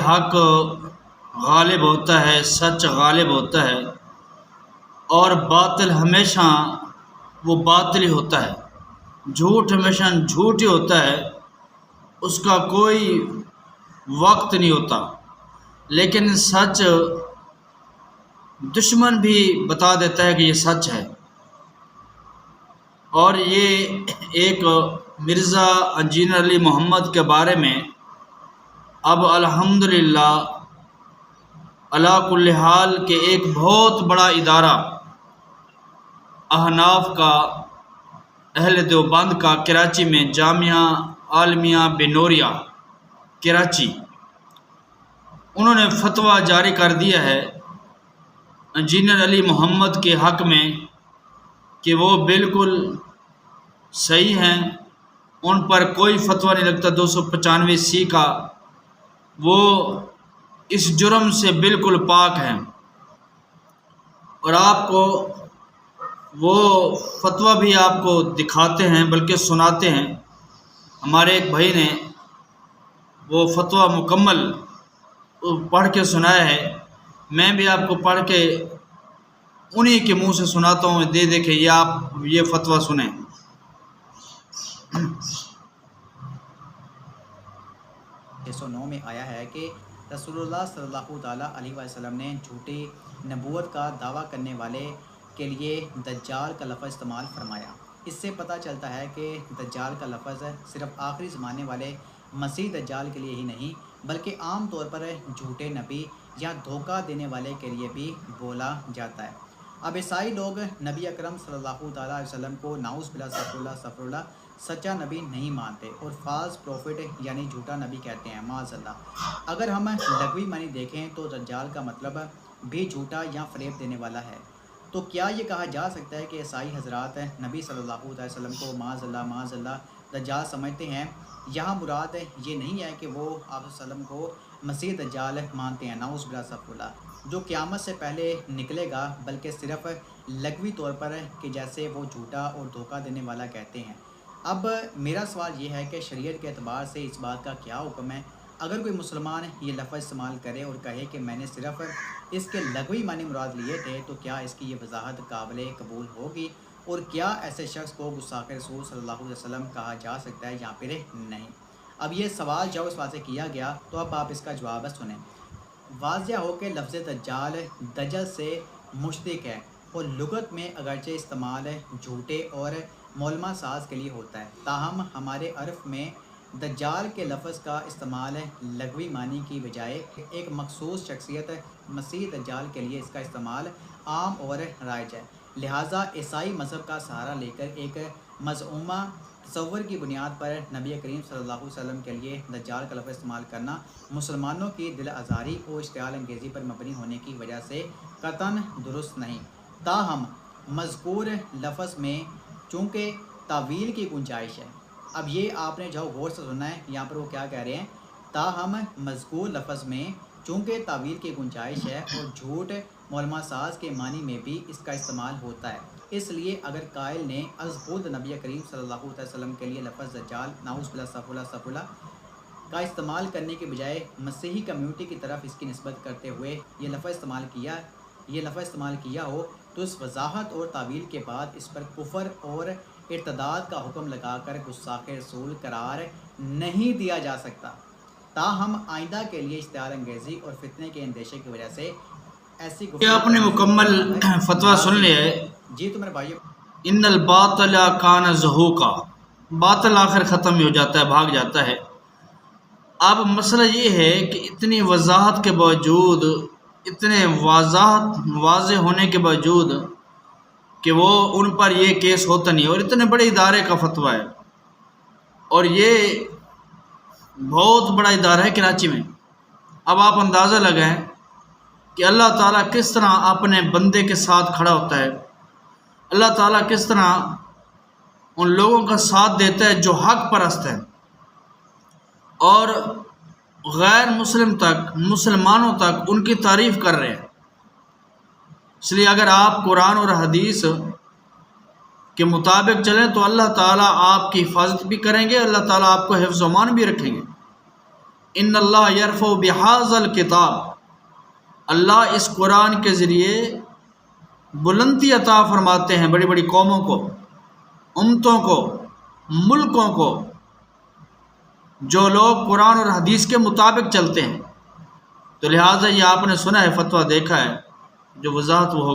حق غالب ہوتا ہے، سچ غالب ہوتا ہے، اور باطل ہمیشہ وہ باطل ہی ہوتا ہے، جھوٹ ہمیشہ جھوٹ ہی ہوتا ہے، اس کا کوئی وقت نہیں ہوتا۔ لیکن سچ دشمن بھی بتا دیتا ہے کہ یہ سچ ہے۔ اور یہ ایک مرزا انجینئر علی محمد کے بارے میں اب الحمدللہ علی کل حال کہ ایک بہت بڑا ادارہ احناف کا، اہل دیوبند کا، کراچی میں جامعہ عالمیہ بنوریا کراچی، انہوں نے فتویٰ جاری کر دیا ہے انجینئر علی محمد کے حق میں کہ وہ بالکل صحیح ہیں، ان پر کوئی فتویٰ نہیں لگتا 295C کا، وہ اس جرم سے بالکل پاک ہیں۔ اور آپ کو وہ فتویٰ بھی آپ کو دکھاتے ہیں، بلکہ سناتے ہیں۔ ہمارے ایک بھائی نے وہ فتویٰ مکمل پڑھ کے سنایا ہے، میں بھی آپ کو پڑھ کے انہی کے منہ سے سناتا ہوں، دے دے کہ یہ آپ یہ فتویٰ سنیں۔ 609 میں آیا ہے کہ رسول اللہ صلی اللہ تعالیٰ علیہ وسلم نے جھوٹی نبوت کا دعویٰ کرنے والے کے لیے دجال کا لفظ استعمال فرمایا۔ اس سے پتہ چلتا ہے کہ دجال کا لفظ صرف آخری زمانے والے مسیح دجال کے لیے ہی نہیں، بلکہ عام طور پر جھوٹے نبی یا دھوکہ دینے والے کے لیے بھی بولا جاتا ہے۔ اب عیسائی لوگ نبی اکرم صلی اللہ تعالیٰ علیہ وسلم کو نعوذ باللہ استغفر اللہ سچا نبی نہیں مانتے اور فالس پروفٹ یعنی جھوٹا نبی کہتے ہیں، معاذ اللہ۔ اگر ہم لغوی معنی دیکھیں تو دجال کا مطلب بھی جھوٹا یا فریب دینے والا ہے۔ تو کیا یہ کہا جا سکتا ہے کہ عیسائی حضرات نبی صلی اللہ علیہ وسلم کو معاذ اللہ دجال سمجھتے ہیں؟ یہاں مراد یہ نہیں ہے کہ وہ آپ وسلم کو مسیح دجال مانتے ہیں، نعوذ باللہ استغفر اللہ، جو قیامت سے پہلے نکلے گا، بلکہ صرف لغوی طور پر کہ جیسے وہ جھوٹا اور دھوکہ دینے والا کہتے ہیں۔ اب میرا سوال یہ ہے کہ شریعت کے اعتبار سے اس بات کا کیا حکم ہے؟ اگر کوئی مسلمان یہ لفظ استعمال کرے اور کہے کہ میں نے صرف اس کے لغوی معنی مراد لیے تھے، تو کیا اس کی یہ وضاحت قابل قبول ہوگی؟ اور کیا ایسے شخص کو گستاخ رسول صلی اللہ علیہ وسلم کہا جا سکتا ہے یا پھر نہیں؟ اب یہ سوال جب اس بات سے کیا گیا تو اب آپ اس کا جواب سنیں۔ واضح ہو کہ لفظ دجال دجل سے مشتق ہے اور لغت میں اگرچہ استعمال جھوٹے اور مولمہ ساز کے لیے ہوتا ہے، تاہم ہمارے عرف میں دجال کے لفظ کا استعمال لغوی معنی کی بجائے ایک مخصوص شخصیت مسیح دجال کے لیے اس کا استعمال عام اور رائج ہے۔ لہٰذا عیسائی مذہب کا سہارا لے کر ایک مزعومہ تصور کی بنیاد پر نبی کریم صلی اللہ علیہ وسلم کے لیے دجال کا لفظ استعمال کرنا مسلمانوں کی دل آزاری اور اشتعال انگیزی پر مبنی ہونے کی وجہ سے قطعاً درست نہیں۔ تاہم مذکور لفظ میں چونکہ تعویل کی گنجائش ہے، اب یہ آپ نے جو غور سے سننا ہے، یہاں پر وہ کیا کہہ رہے ہیں، تاہم مذکور لفظ میں چونکہ تعویل کی گنجائش ہے اور جھوٹ مولمہ ساز کے معنی میں بھی اس کا استعمال ہوتا ہے، اس لیے اگر قائل نے از خود نبی کریم صلی اللہ علیہ وسلم کے لیے لفظ دجال نعوذ باللہ استغفر اللہ کا استعمال کرنے کے بجائے مسیحی کمیونٹی کی طرف اس کی نسبت کرتے ہوئے یہ لفظ استعمال کیا ہو، تو اس وضاحت اور تعویل کے بعد اس پر کفر اور ارتداد کا حکم لگا کر گستاخ رسول قرار نہیں دیا جا سکتا۔ تاہم آئندہ کے لیے اشتعال انگیزی اور فتنے کے اندیشے کی وجہ سے ایسی یہ آپ نے مکمل فتویٰ سن لیا ہے۔ جی تو میرے بھائیو، ان الباطل کان زہوقا، باطل آخر ختم ہو جاتا ہے، بھاگ جاتا ہے۔ اب مسئلہ یہ ہے کہ اتنی وضاحت کے باوجود، اتنے واضح ہونے کے باوجود کہ وہ ان پر یہ کیس ہوتا نہیں، اور اتنے بڑے ادارے کا فتویٰ ہے، اور یہ بہت بڑا ادارہ ہے کراچی میں۔ اب آپ اندازہ لگائیں کہ اللہ تعالیٰ کس طرح اپنے بندے کے ساتھ کھڑا ہوتا ہے، اللہ تعالیٰ کس طرح ان لوگوں کا ساتھ دیتا ہے جو حق پرست ہیں، اور غیر مسلم تک، مسلمانوں تک ان کی تعریف کر رہے ہیں۔ اس لیے اگر آپ قرآن اور حدیث کے مطابق چلیں تو اللہ تعالیٰ آپ کی حفاظت بھی کریں گے، اللہ تعالیٰ آپ کو حفظ و امان بھی رکھیں گے۔ ان اللہ یرفع بہذا الکتاب، اللہ اس قرآن کے ذریعے بلندی عطا فرماتے ہیں بڑی بڑی قوموں کو، امتوں کو، ملکوں کو، جو لوگ قرآن اور حدیث کے مطابق چلتے ہیں۔ تو لہٰذا یہ آپ نے سنا ہے، فتویٰ دیکھا ہے، جو وضاحت وہ ہوگی